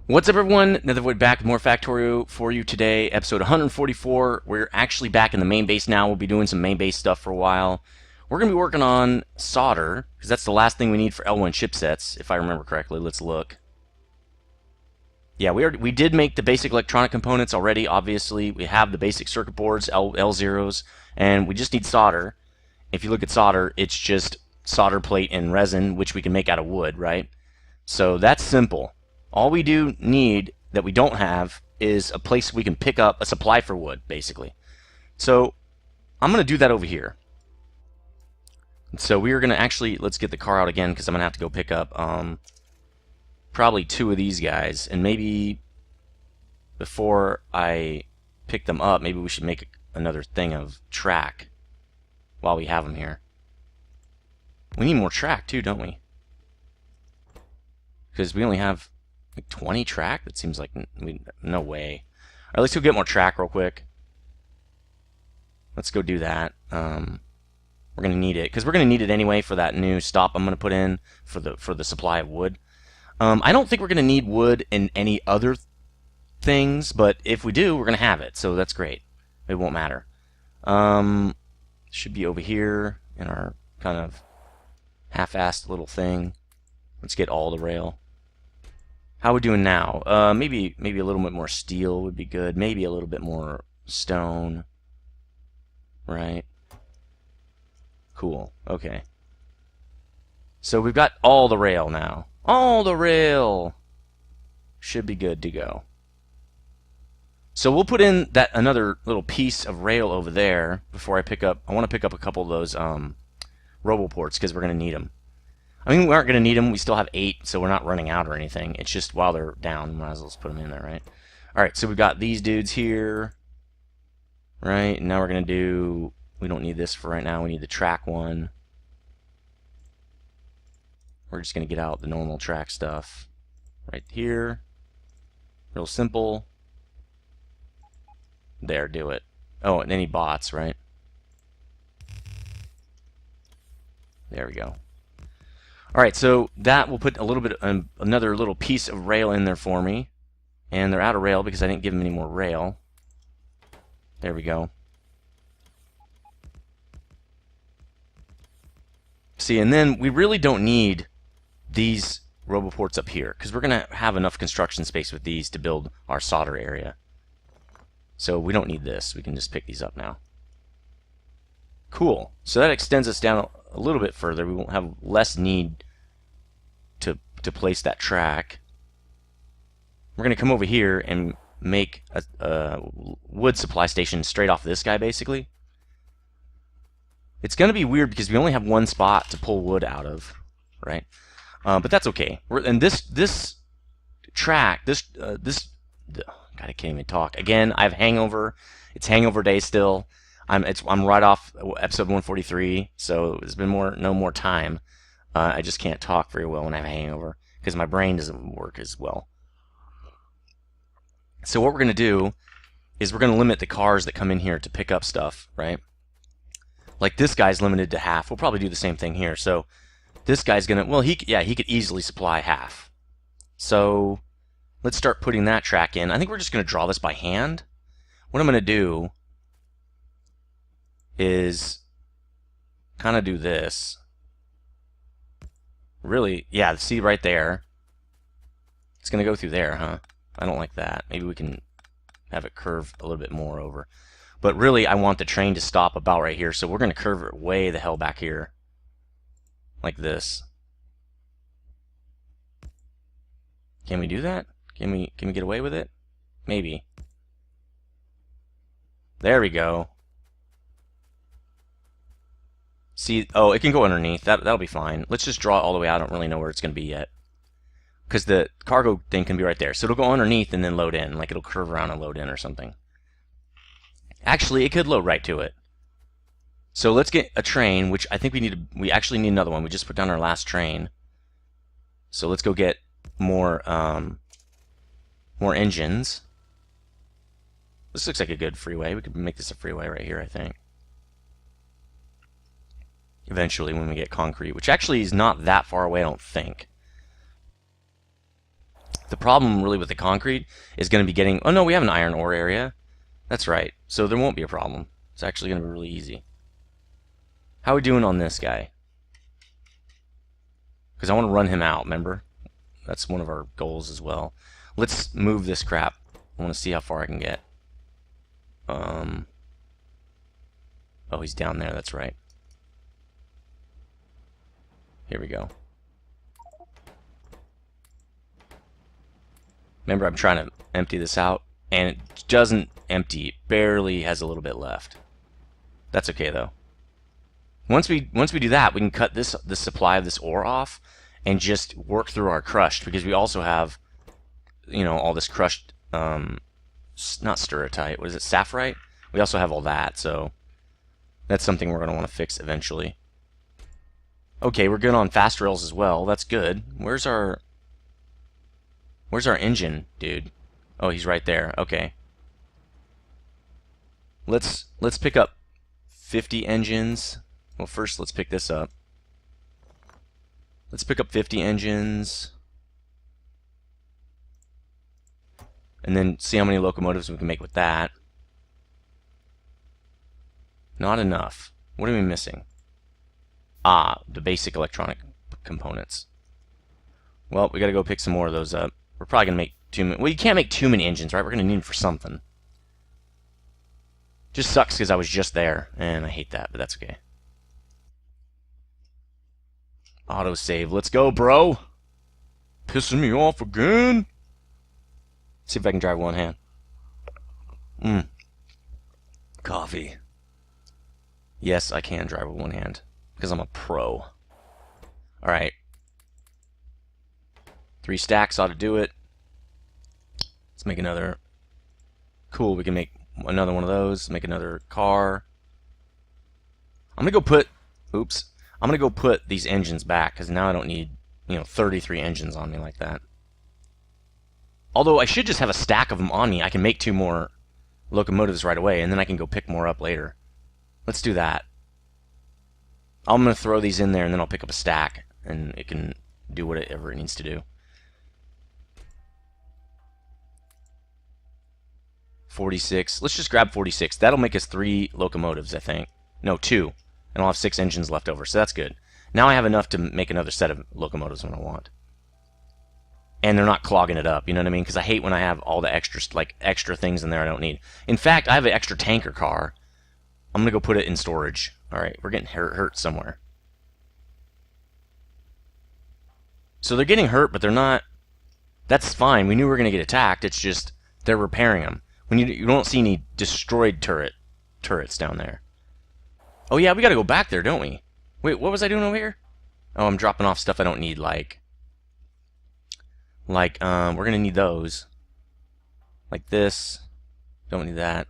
What's up, everyone? Nethervvoid back with more Factorio for you today, episode 144. We're actually back in the main base now. We'll be doing some main base stuff for a while. We're going to be working on solder, because that's the last thing we need for L1 chipsets, if I remember correctly. Let's look. Yeah, we did make the basic electronic components already, obviously. We have the basic circuit boards, L0s, and we just need solder. If you look at solder, it's just solder plate and resin, which we can make out of wood, right? So that's simple. All we do need that we don't have is a place we can pick up a supply for wood, basically. So I'm going to do that over here. So we are going to actually, let's get the car out again because I'm going to have to go pick up probably two of these guys. And maybe before I pick them up, maybe we should make another thing of track while we have them here. We need more track too, don't we? Because we only have like 20 track? That seems like no way. Alright, let's go get more track real quick. Let's go do that. We're going to need it, because we're going to need it anyway for that new stop I'm going to put in for the supply of wood. I don't think we're going to need wood in any other things, but if we do, we're going to have it, so that's great. It won't matter. Should be over here in our kind of half-assed little thing. Let's get all the rail. How are we doing now? Maybe a little bit more steel would be good. Maybe a little bit more stone. Right. Cool. Okay. So we've got all the rail now. All the rail should be good to go. So we'll put in that another little piece of rail over there before I pick up. I want to pick up a couple of those roboports because we're going to need them. I mean, we aren't going to need them. We still have 8, so we're not running out or anything. It's just while they're down, might as well just put them in there, right? All right, so we've got these dudes here, right? And now we're going to do, we don't need this for right now. We need the track one. We're just going to get out the normal track stuff right here. Real simple. There, do it. Oh, and any bots, right? There we go. Alright, so that will put a little bit, another little piece of rail in there for me. And they're out of rail because I didn't give them any more rail. There we go. See, and then we really don't need these roboports up here because we're going to have enough construction space with these to build our solder area. So we don't need this. We can just pick these up now. Cool. So that extends us down a little bit further. We won't have less need to place that track. We're going to come over here and make a wood supply station straight off this guy, basically. It's going to be weird because we only have one spot to pull wood out of, right? But that's okay. And this track, God, I can't even talk. Again, I have hangover. It's hangover day still. I'm right off episode 143, so there's been no more time. I just can't talk very well when I have a hangover because my brain doesn't work as well. So what we're going to do is we're going to limit the cars that come in here to pick up stuff, right? Like this guy's limited to half. We'll probably do the same thing here. So this guy's going to, well, he could easily supply half. So let's start putting that track in. I think we're just going to draw this by hand. What I'm going to do is kind of do this. Really, yeah, see right there. It's going to go through there, huh? I don't like that. Maybe we can have it curve a little bit more over. But really, I want the train to stop about right here, so we're going to curve it way the hell back here. Like this. Can we do that? Can we get away with it? Maybe. There we go. See, oh, it can go underneath. That'll be fine. Let's just draw it all the way out. I don't really know where it's going to be yet. Because the cargo thing can be right there. So it'll go underneath and then load in. Like it'll curve around and load in or something. Actually, it could load right to it. So let's get a train, which I think we actually need another one. We just put down our last train. So let's go get more engines. This looks like a good freeway. We could make this a freeway right here, I think. eventually when we get concrete, which actually is not that far away, I don't think. The problem really with the concrete is going to be getting... Oh no, we have an iron ore area. That's right. So there won't be a problem. It's actually going to be really easy. How are we doing on this guy? Because I want to run him out, remember? That's one of our goals as well. Let's move this crap. I want to see how far I can get. Oh, he's down there, that's right. Here we go. Remember, I'm trying to empty this out, and it doesn't empty. It barely has a little bit left. That's okay, though. Once we do that, we can cut the supply of this ore off and just work through our crushed, because we also have, you know, all this crushed, not sturritite, what is it, sapphirite? We also have all that, so that's something we're going to want to fix eventually. Okay, we're good on fast rails as well. That's good. Where's our engine, dude? Oh, he's right there. Okay. Let's pick up 50 engines. Well, first let's pick this up. Let's pick up 50 engines. And then see how many locomotives we can make with that. Not enough. What are we missing? Ah, the basic electronic components. Well, we gotta go pick some more of those up. We're probably gonna make too many. Well, you can't make too many engines, right? We're gonna need them for something. Just sucks because I was just there, and I hate that, but that's okay. Autosave. Let's go, bro. Pissing me off again. See if I can drive one hand. Coffee. Yes, I can drive with one hand because I'm a pro. Alright. 3 stacks ought to do it. Let's make another. Cool, we can make another one of those. Make another car. I'm going to go put... Oops. I'm going to go put these engines back because now I don't need, 33 engines on me like that. Although I should just have a stack of them on me. I can make 2 more locomotives right away, and then I can go pick more up later. Let's do that. I'm going to throw these in there, and then I'll pick up a stack, and it can do whatever it needs to do. 46. Let's just grab 46. That'll make us 3 locomotives, I think. No, 2. And I'll have 6 engines left over, so that's good. Now I have enough to make another set of locomotives when I want. And they're not clogging it up, you know what I mean? Because I hate when I have all the extra things in there I don't need. In fact, I have an extra tanker car. I'm going to go put it in storage. Alright, we're getting hurt somewhere. So they're getting hurt, but they're not... That's fine. We knew we were going to get attacked. It's just they're repairing them. You don't see any destroyed turrets down there. Oh yeah, we got to go back there, don't we? Wait, what was I doing over here? Oh, I'm dropping off stuff I don't need, we're going to need those. Like this. Don't need that.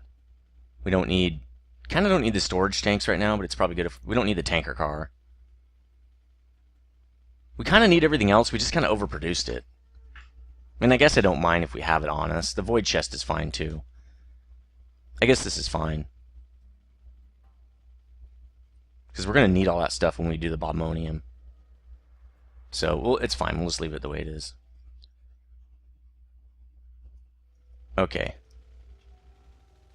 We don't need... Kind of don't need the storage tanks right now, but it's probably good if... We don't need the tanker car. We kind of need everything else. We just kind of overproduced it. I mean, I guess I don't mind if we have it on us. The void chest is fine, too. I guess this is fine. Because we're going to need all that stuff when we do the bobmonium. So, well, it's fine. We'll just leave it the way it is. Okay.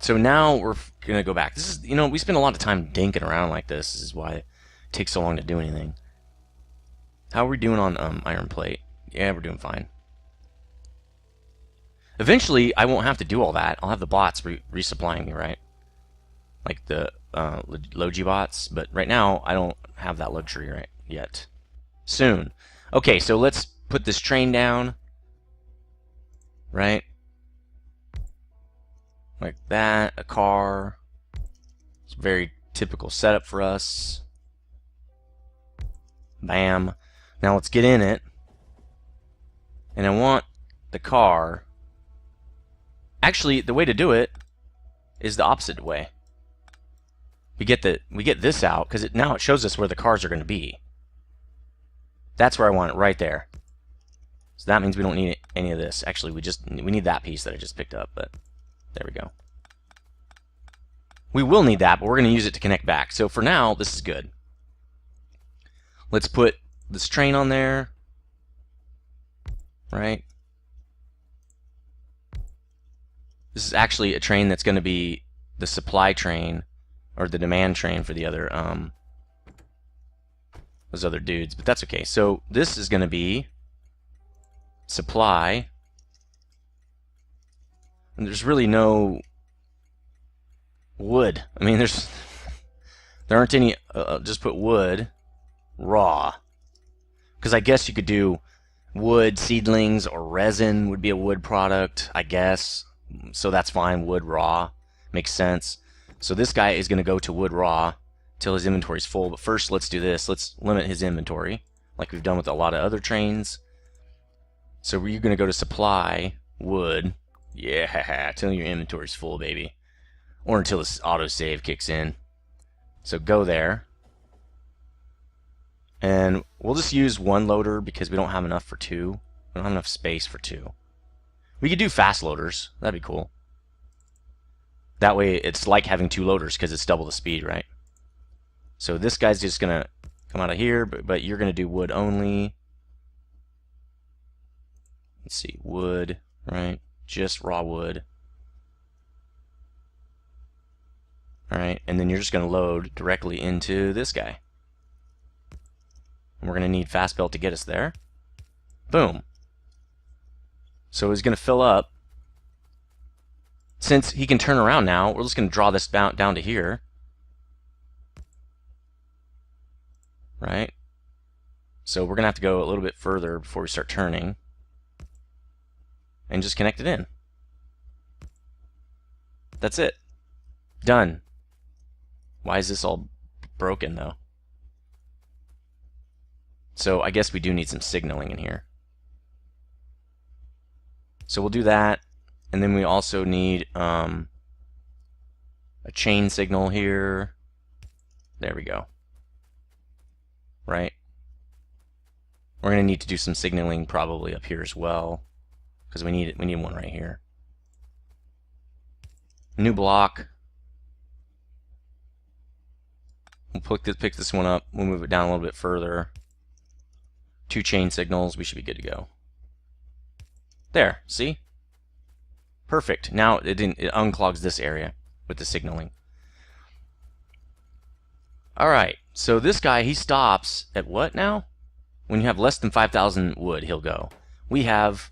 So now we're going to go back. This is, we spend a lot of time dinking around like this. This is why it takes so long to do anything. How are we doing on iron plate? Yeah, we're doing fine. Eventually, I won't have to do all that. I'll have the bots resupplying me, right? Like the Logi bots. But right now, I don't have that luxury right yet. Soon. Okay, so let's put this train down. Right? Like that. A car. It's a very typical setup for us. Bam. Now let's get in it. And I want the car... Actually, the way to do it is the opposite way. We get this out because now it shows us where the cars are going to be. That's where I want it, right there. So that means we don't need any of this. Actually, we need that piece that I just picked up, but there we go. We will need that, but we're going to use it to connect back. So for now, this is good. Let's put this train on there. Right? This is actually a train that's going to be the supply train, or the demand train for the other, those other dudes, but that's okay. So this is going to be supply, and there's really no wood. I mean, there aren't any, just put wood, raw, because I guess you could do wood seedlings, or resin would be a wood product, I guess. So that's fine. Wood raw makes sense. So this guy is going to go to wood raw till his inventory's full. But first, let's do this. Let's limit his inventory, like we've done with a lot of other trains. So you're going to go to supply wood. Yeah, till your inventory's full, baby, or until this autosave kicks in. So go there. And we'll just use one loader because we don't have enough for two. We don't have enough space for two. We could do fast loaders. That'd be cool. That way it's like having two loaders because it's double the speed, right? So this guy's just going to come out of here, but you're going to do wood only. Let's see, wood, right? Just raw wood. Alright, and then you're just going to load directly into this guy. And we're going to need fast belt to get us there. Boom. So he's going to fill up. Since he can turn around now, we're just going to draw this down to here. Right? So we're going to have to go a little bit further before we start turning. And just connect it in. That's it. Done. Why is this all broken, though? So I guess we do need some signaling in here. So we'll do that. And then we also need a chain signal here. There we go. Right? We're going to need to do some signaling probably up here as well, because we need one right here. New block. We'll pick this one up. We'll move it down a little bit further. 2 chain signals. We should be good to go. There. See? Perfect. Now it unclogs this area with the signaling. Alright, so this guy, he stops at what now? When you have less than 5,000 wood, he'll go. We have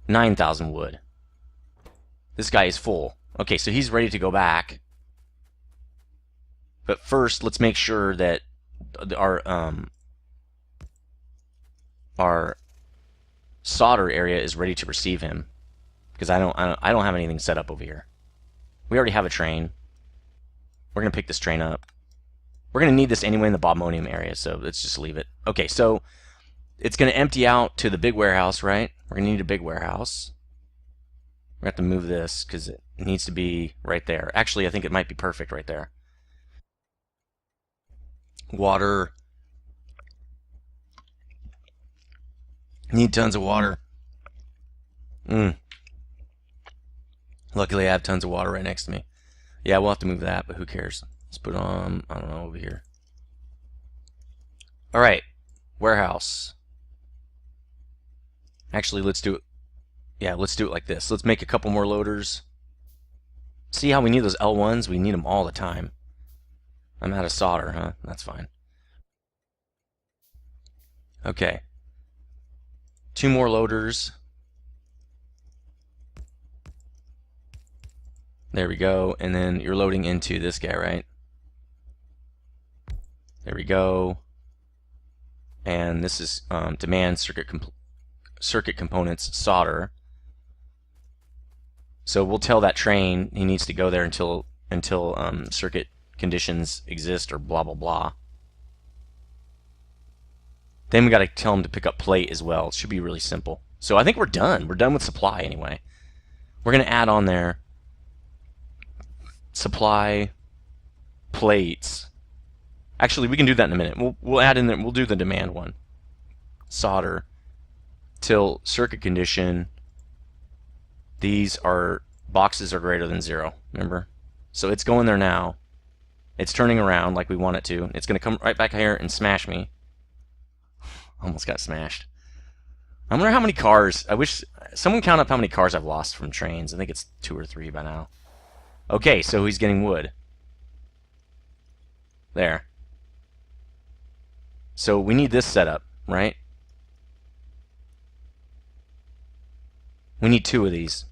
9,000 wood. This guy is full. Okay, so he's ready to go back. But first, let's make sure that our solder area is ready to receive him. Because I don't have anything set up over here. We already have a train. We're going to pick this train up. We're going to need this anyway in the Bobmonium area, so let's just leave it. Okay, so it's going to empty out to the big warehouse, right? We're going to need a big warehouse. We're going to have to move this because it needs to be right there. Actually, I think it might be perfect right there. Water. Need tons of water. Luckily, I have tons of water right next to me. Yeah, we'll have to move that, but who cares? Let's put on, I don't know, over here. Alright, warehouse. Actually, let's do it. Yeah, let's do it like this. Let's make a couple more loaders. See how we need those L1s? We need them all the time. I'm out of solder, huh? That's fine. Okay. 2 more loaders. There we go. And then you're loading into this guy, right? There we go. And this is demand circuit components solder. So we'll tell that train he needs to go there until circuit conditions exist, or blah blah blah. Then we got to tell him to pick up plate as well. It should be really simple. So I think we're done. We're done with supply anyway. We're going to add on there supply plates. Actually, we can do that in a minute. We'll add in there. We'll do the demand one. Solder till circuit condition. These are boxes are greater than 0. Remember? So it's going there now. It's turning around like we want it to. It's going to come right back here and smash me. Almost got smashed. I wonder how many cars. I wish someone count up how many cars I've lost from trains. I think it's 2 or 3 by now. Okay, so he's getting wood. There. So we need this setup, right? We need 2 of these.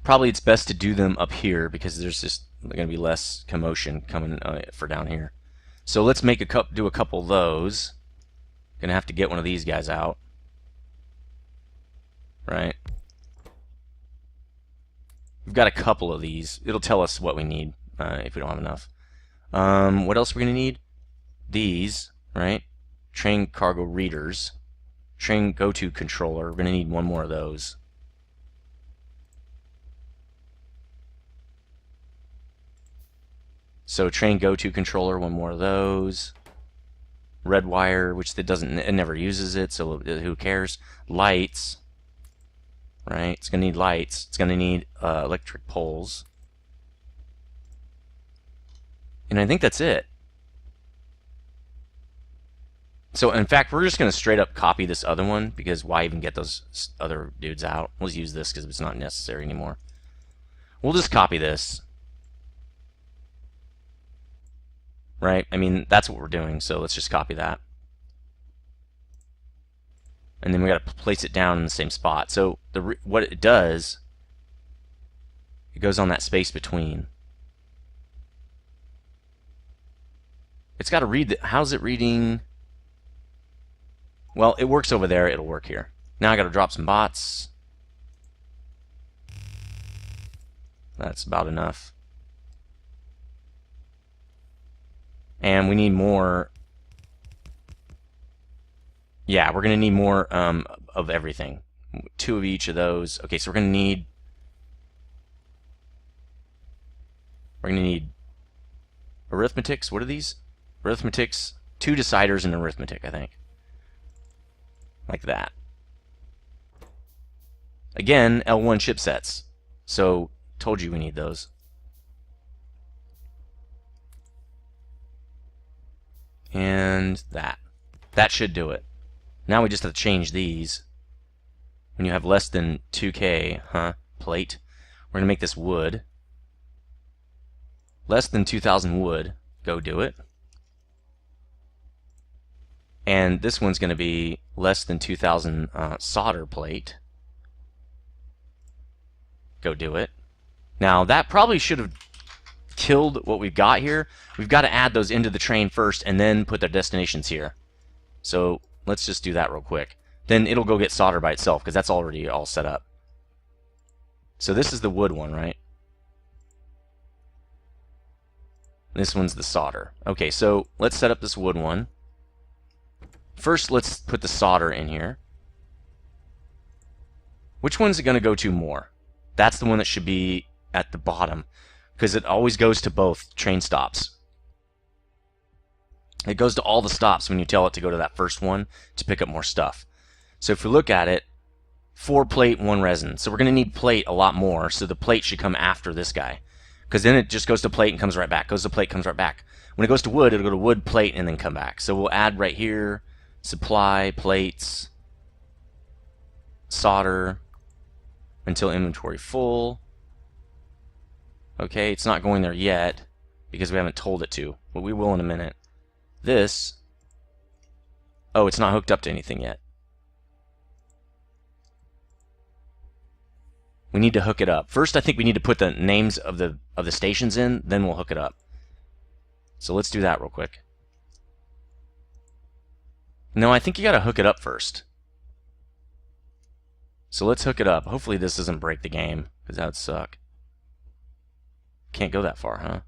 Probably it's best to do them up here because there's just going to be less commotion coming for down here. So let's make do a couple of those. Gonna have to get one of these guys out, right? We've got a couple of these. It'll tell us what we need if we don't have enough. What else are we gonna need? These, right? Train cargo readers. Train go-to controller. We're gonna need 1 more of those. So train go-to controller, 1 more of those. Red wire, which it never uses it, so who cares? Lights, right? It's gonna need lights. It's gonna need electric poles, and I think that's it. So in fact, we're just gonna straight up copy this other one because why even get those other dudes out? We'll just use this because it's not necessary anymore. We'll just copy this. Right? I mean, that's what we're doing, so let's just copy that. And then we got to place it down in the same spot. So what it does, it goes on that space between. It's got to read how's it reading? Well, it works over there, it'll work here. Now I got to drop some bots. That's about enough. And we need more. Yeah, we're going to need more of everything. 2 of each of those. Okay, so we're going to need arithmetics. What are these? Arithmetics, 2 deciders and arithmetic, I think. Like that. Again, L1 chipsets. So, told you we need those. And that. That should do it. Now we just have to change these. When you have less than 2K, plate. We're going to make this wood. Less than 2,000 wood. Go do it. And this one's going to be less than 2,000 solder plate. Go do it. Now that probably should have killed what we've got here. We've got to add those into the train first and then put their destinations here. So let's just do that real quick. Then it'll go get solder by itself because that's already all set up. So this is the wood one, right? This one's the solder. Okay, so let's set up this wood one. First, let's put the solder in here. Which one's it going to go to more? That's the one that should be at the bottom because it always goes to both train stops. It goes to all the stops when you tell it to go to that first one to pick up more stuff. So if we look at it, 4 plate, 1 resin. So we're going to need plate a lot more, so the plate should come after this guy. Because then it just goes to plate and comes right back. Goes to plate, comes right back. When it goes to wood, it'll go to wood, plate, and then come back. So we'll add right here, supply, plates, solder, until inventory full. Okay, it's not going there yet because we haven't told it to, but we will in a minute. This, oh, it's not hooked up to anything yet. We need to hook it up. First, I think we need to put the names of the stations in, then we'll hook it up. So let's do that real quick. No, I think you got to hook it up first. So let's hook it up. Hopefully this doesn't break the game, because that would suck. Can't go that far, huh?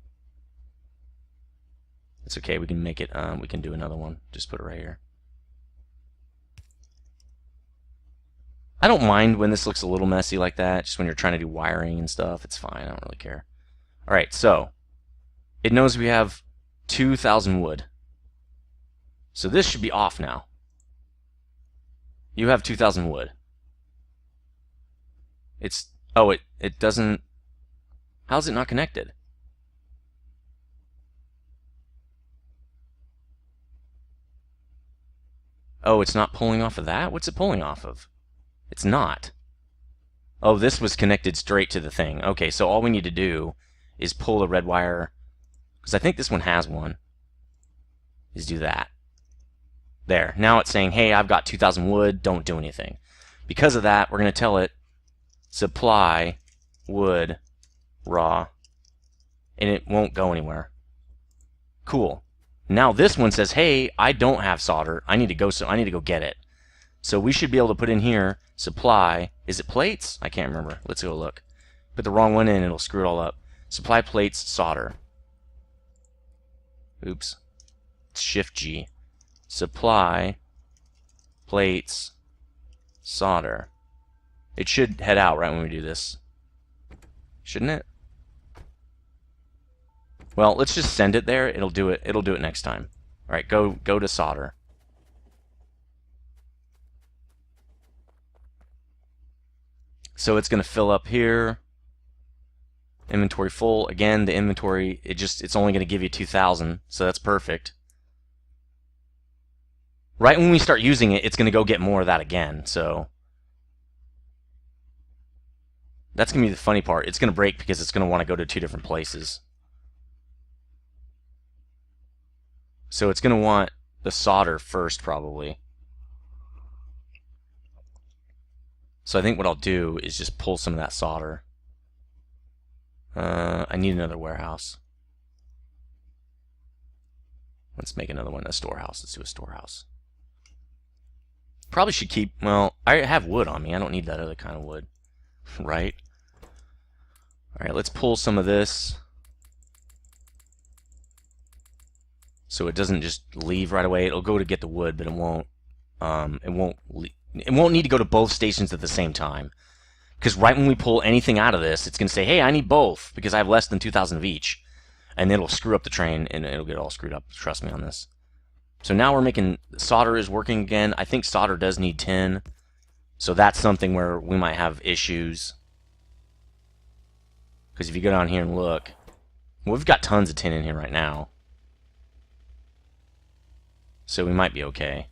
It's okay, we can make it, we can do another one. Just put it right here. I don't mind when this looks a little messy like that, just when you're trying to do wiring and stuff. It's fine, I don't really care. Alright, so it knows we have 2,000 wood. So this should be off now. You have 2,000 wood. It's, oh, it doesn't, how's it not connected? Oh, it's not pulling off of that? What's it pulling off of? It's not. Oh, this was connected straight to the thing. Okay, so all we need to do is pull the red wire, because I think this one has one, is do that. There. Now it's saying, hey, I've got 2,000 wood, don't do anything. Because of that, we're going to tell it, supply wood raw, and it won't go anywhere. Cool. Now this one says, hey, I don't have solder. I need to go get it. So we should be able to put in here, supply, is it plates? I can't remember. Let's go look. Put the wrong one in, it'll screw it all up. Supply plates, solder. Oops. It's Shift G. Supply plates, solder. It should head out right when we do this. Shouldn't it? Well, let's just send it there. It'll do it next time. All right, go to solder. So it's going to fill up here. Inventory full. Again, the inventory, it's only going to give you 2,000, so that's perfect. Right when we start using it, it's going to go get more of that again, so that's going to be the funny part. It's going to break because it's going to want to go to two different places. So it's going to want the solder first, probably. So I think what I'll do is just pull some of that solder. I need another warehouse. Let's make another one, a storehouse. Let's do a storehouse. Probably should keep, well, I have wood on me. I don't need that other kind of wood, right? All right, let's pull some of this so it doesn't just leave right away. It'll go to get the wood, but it won't need to go to both stations at the same time. Because right when we pull anything out of this, it's going to say, hey, I need both because I have less than 2,000 of each. And it'll screw up the train, and it'll get all screwed up. Trust me on this. So now we're making, solder is working again. I think solder does need tin. So that's something where we might have issues. Because if you go down here and look, well, we've got tons of tin in here right now. So we might be okay.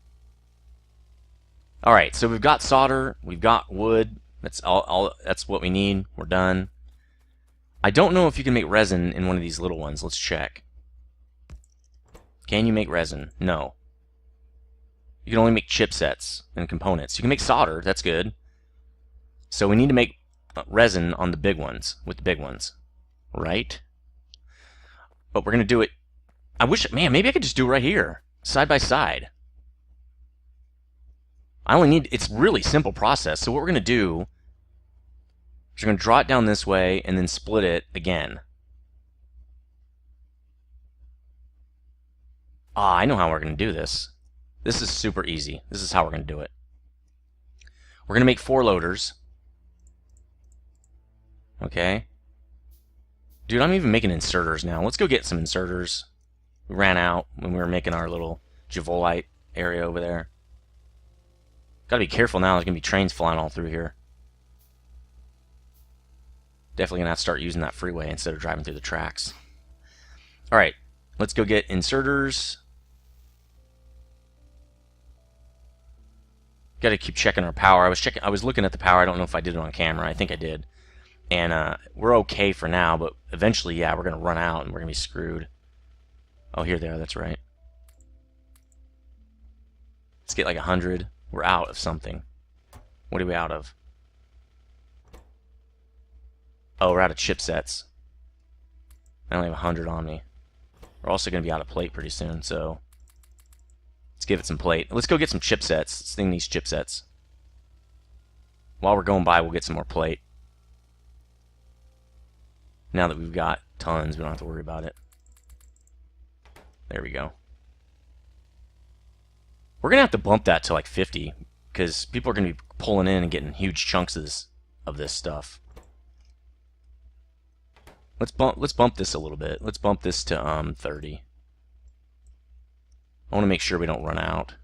Alright, so we've got solder, we've got wood. That's that's what we need. We're done. I don't know if you can make resin in one of these little ones. Let's check. Can you make resin? No. You can only make chipsets and components. You can make solder. That's good. So we need to make resin on the big ones, with the big ones. Right? But we're going to do it. I wish, man, maybe I could just do it right here. Side by side. I only need, it's really simple process. So what we're going to do is we're going to draw it down this way and then split it again. Ah, I know how we're going to do this. This is super easy. This is how we're going to do it. We're going to make 4 loaders. Okay. Dude, I'm even making inserters now. Let's go get some inserters. We ran out when we were making our little Javolite area over there. Gotta be careful now. There's gonna be trains flying all through here. Definitely gonna have to start using that freeway instead of driving through the tracks. Alright, let's go get inserters. Gotta keep checking our power. I was looking at the power. I don't know if I did it on camera. I think I did. And we're okay for now, but eventually, yeah, we're gonna run out and we're gonna be screwed. Oh, here they are. That's right. Let's get like 100. We're out of something. What are we out of? Oh, we're out of chipsets. I only have 100 on me. We're also going to be out of plate pretty soon, so let's give it some plate. Let's go get some chipsets. Let's thing these chipsets. While we're going by, we'll get some more plate. Now that we've got tons, we don't have to worry about it. There we go. We're going to have to bump that to like 50 because people are going to be pulling in and getting huge chunks of this stuff. Let's bump this a little bit. Let's bump this to 30. I want to make sure we don't run out.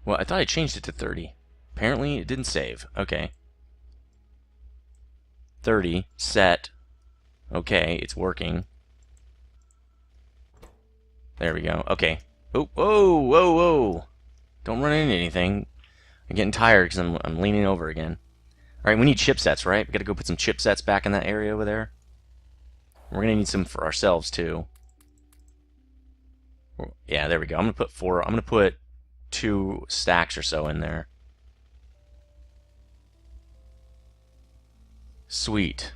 Well, I thought I changed it to 30. Apparently it didn't save. Okay. 30 set. Okay, it's working. There we go. Okay. Oh, whoa, whoa, whoa. Don't run into anything. I'm getting tired because I'm leaning over again. Alright, we need chipsets, right? We gotta go put some chipsets back in that area over there. We're gonna need some for ourselves, too. Yeah, there we go. I'm gonna put 2 stacks or so in there. Sweet.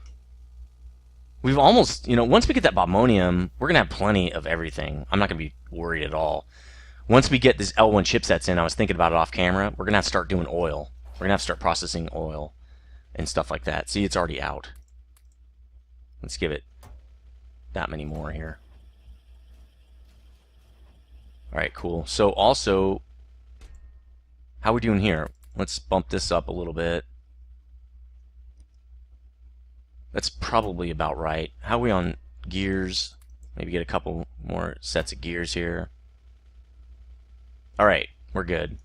We've almost, once we get that bobmonium, we're going to have plenty of everything. I'm not going to be worried at all. Once we get this L1 chipsets in, I was thinking about it off camera, we're going to have to start doing oil. We're going to have to start processing oil and stuff like that. See, it's already out. Let's give it that many more here. Alright, cool. So also, how are we doing here? Let's bump this up a little bit. That's probably about right. How are we on gears? Maybe get a couple more sets of gears here. Alright, we're good.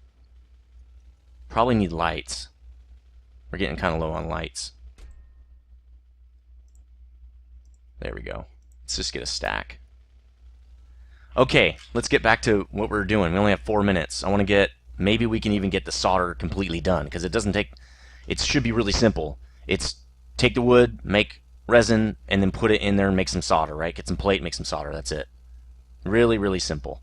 Probably need lights. We're getting kind of low on lights. There we go. Let's just get a stack. Okay, let's get back to what we're doing. We only have 4 minutes. I want to get, maybe we can even get the solder completely done, because it doesn't take, it should be really simple. It's take the wood, make resin, and then put it in there and make some solder, right? Get some plate, make some solder, that's it. Really, really simple.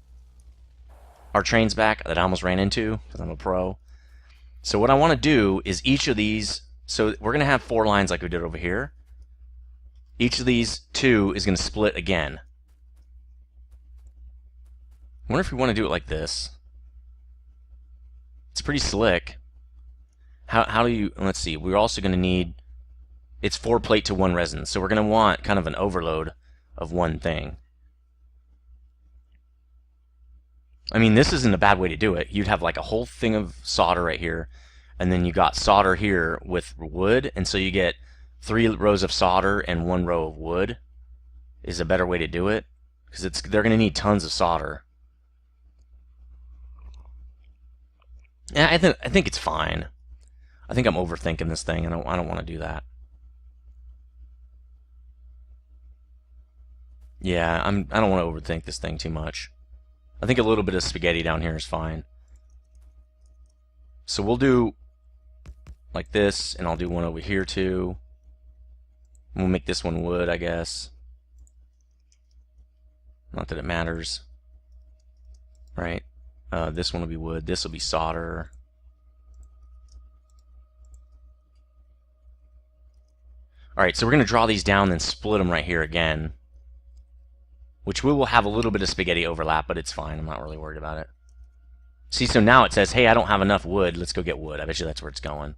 Our train's back that I almost ran into, because I'm a pro. So what I want to do is each of these, so we're going to have 4 lines like we did over here. Each of these 2 is going to split again. I wonder if we want to do it like this. It's pretty slick. How do you, let's see, we're also going to need, it's 4 plate to 1 resin, so we're going to want kind of an overload of one thing. I mean, this isn't a bad way to do it. You'd have like a whole thing of solder right here, and then you got solder here with wood, and so you get 3 rows of solder and 1 row of wood is a better way to do it, because they're going to need tons of solder. Yeah, I think it's fine. I think I'm overthinking this thing, and I don't want to do that. Yeah, I don't want to overthink this thing too much. I think a little bit of spaghetti down here is fine. So we'll do like this, and I'll do one over here too. We'll make this one wood, I guess. Not that it matters. Right? This one will be wood. This will be solder. Alright, so we're going to draw these down and then split them right here again. Which we will have a little bit of spaghetti overlap, but it's fine. I'm not really worried about it. See, so now it says, hey, I don't have enough wood. Let's go get wood. I bet you that's where it's going.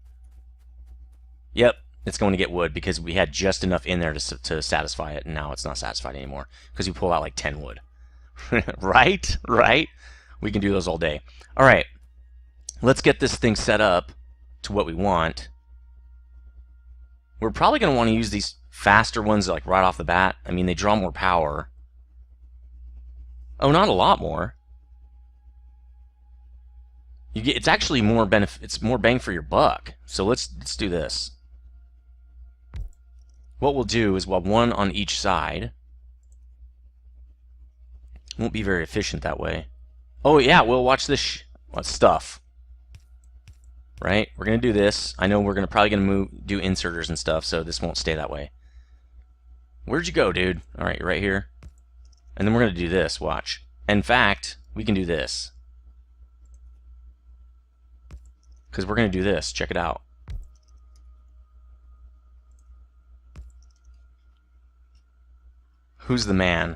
Yep, it's going to get wood because we had just enough in there to satisfy it, and now it's not satisfied anymore because we pull out like 10 wood. Right? Right? We can do those all day. All right, let's get this thing set up to what we want. We're probably going to want to use these faster ones like right off the bat. I mean, they draw more power. Oh, not a lot more. It's actually more benefit. It's more bang for your buck. So let's do this. What we'll do is we'll have 1 on each side. Won't be very efficient that way. Oh yeah, we'll watch this stuff. Right? We're gonna do this. I know we're probably gonna do inserters and stuff, so this won't stay that way. Where'd you go, dude? All right, right here. And then we're going to do this, watch. In fact, we can do this. Because we're going to do this. Check it out. Who's the man?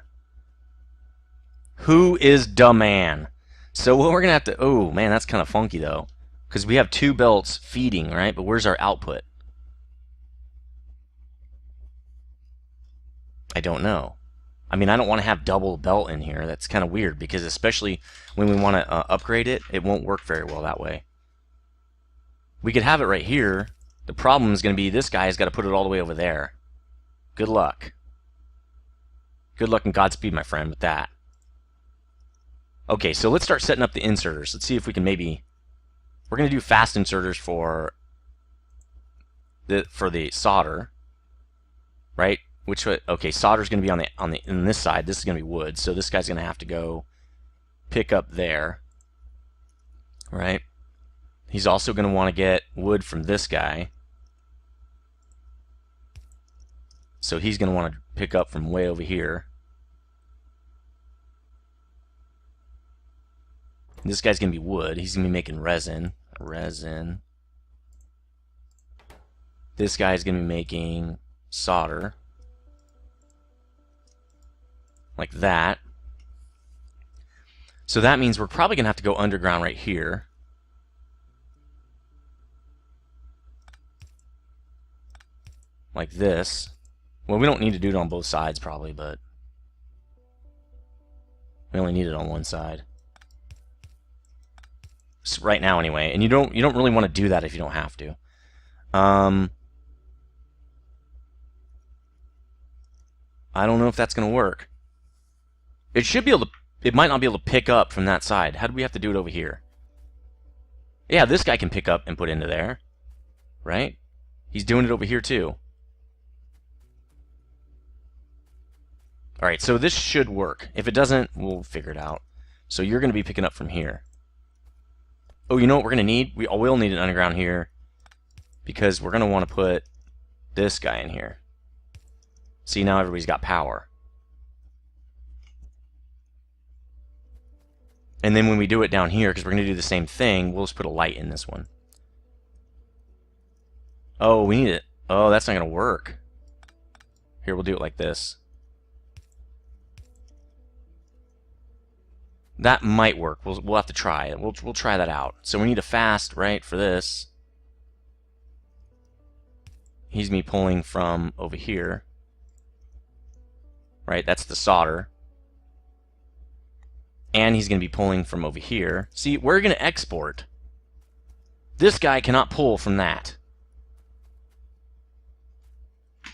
Who is the man? So what we're going to have to... Oh, man, that's kind of funky, though. Because we have 2 belts feeding, right? But where's our output? I don't know. I mean, I don't want to have double belt in here. That's kind of weird because especially when we want to upgrade it, it won't work very well that way. We could have it right here. The problem is going to be this guy has got to put it all the way over there. Good luck. Good luck and Godspeed, my friend, with that. Okay, so let's start setting up the inserters. Let's see if we can maybe... We're going to do fast inserters for the solder. Right? which way? Okay, solder's going to be on this side. This is going to be wood, so this guy's going to have to go pick up there, right? He's also going to want to get wood from this guy, so he's going to want to pick up from way over here. This guy's going to be wood. He's going to be making resin. This guy's going to be making solder. Like that. So that means we're probably going to have to go underground right here. Like this. Well, we don't need to do it on both sides probably, but we only need it on one side. So right now anyway. And you don't really want to do that if you don't have to. I don't know if that's going to work. It should be able to, it might not be able to pick up from that side. How do we have to do it over here? Yeah, this guy can pick up and put into there. Right? He's doing it over here too. Alright, so this should work. If it doesn't, we'll figure it out. So you're going to be picking up from here. Oh, you know what we're going to need? We will need an underground here. Because we're going to want to put this guy in here. See, now everybody's got power. And then when we do it down here, because we're going to do the same thing, we'll just put a light in this one. Oh, we need it. Oh, that's not going to work. Here, we'll do it like this. That might work. We'll have to try it. We'll try that out. So we need a fast, right, for this. He's going to be pulling from over here. Right, that's the solder. And he's going to be pulling from over here. See, we're going to export. This guy cannot pull from that.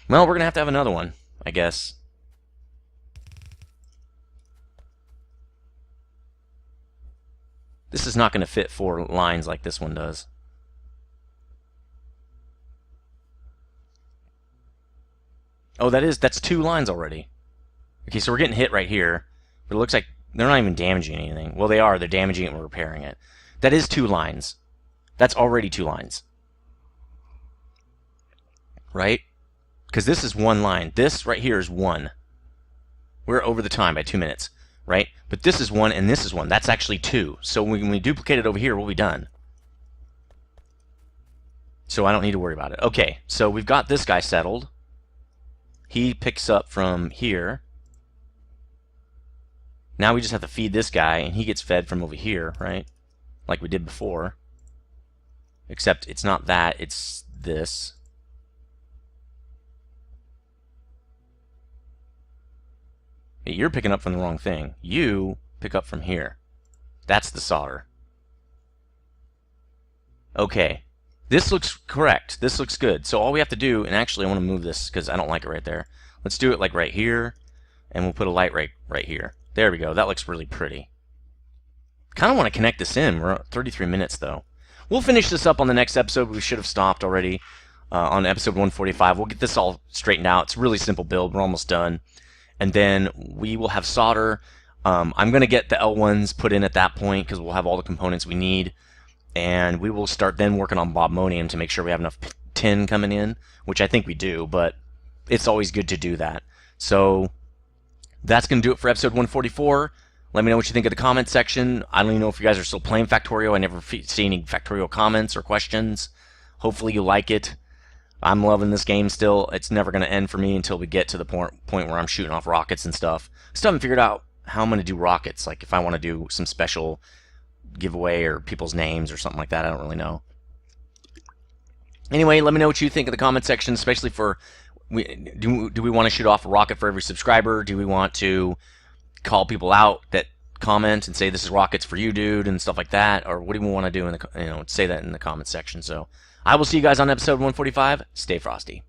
Well, we're going to have another one, I guess. This is not going to fit 4 lines like this one does. Oh, that's 2 lines already. Okay, so we're getting hit right here. But it looks like they're not even damaging anything. Well, they are. They're damaging it and we're repairing it. That is 2 lines. That's already 2 lines. Right? Because this is 1 line. This right here is 1. We're over the time by 2 minutes. Right? But this is 1 and this is 1. That's actually 2. So when we duplicate it over here, we'll be done. So I don't need to worry about it. Okay, so we've got this guy settled. He picks up from here. Now we just have to feed this guy, and he gets fed from over here, right? Like we did before. Except it's not that, it's this. Hey, you're picking up from the wrong thing. You pick up from here. That's the solder. Okay. This looks correct. This looks good. So all we have to do, and actually I want to move this because I don't like it right there. Let's do it like right here, and we'll put a light right here. There we go. That looks really pretty. Kind of want to connect this in. We're at 33 minutes, though. We'll finish this up on the next episode. We should have stopped already on episode 145. We'll get this all straightened out. It's a really simple build. We're almost done. And then we will have solder. I'm going to get the L1s put in at that point because we'll have all the components we need. And we will start then working on bobmonium to make sure we have enough tin coming in, which I think we do, but it's always good to do that. So that's going to do it for episode 144. Let me know what you think in the comments section. I don't even know if you guys are still playing Factorio. I never see any Factorio comments or questions. Hopefully you like it. I'm loving this game still. It's never going to end for me until we get to the point where I'm shooting off rockets and stuff. Still haven't figured out how I'm going to do rockets. Like if I want to do some special giveaway or people's names or something like that. I don't really know. Anyway, let me know what you think in the comment section, especially for do we want to shoot off a rocket for every subscriber? Do we want to call people out that comment and say this is rockets for you, dude, and stuff like that? Or what do we want to do in the say that in the comment section? So I will see you guys on episode 145. Stay frosty.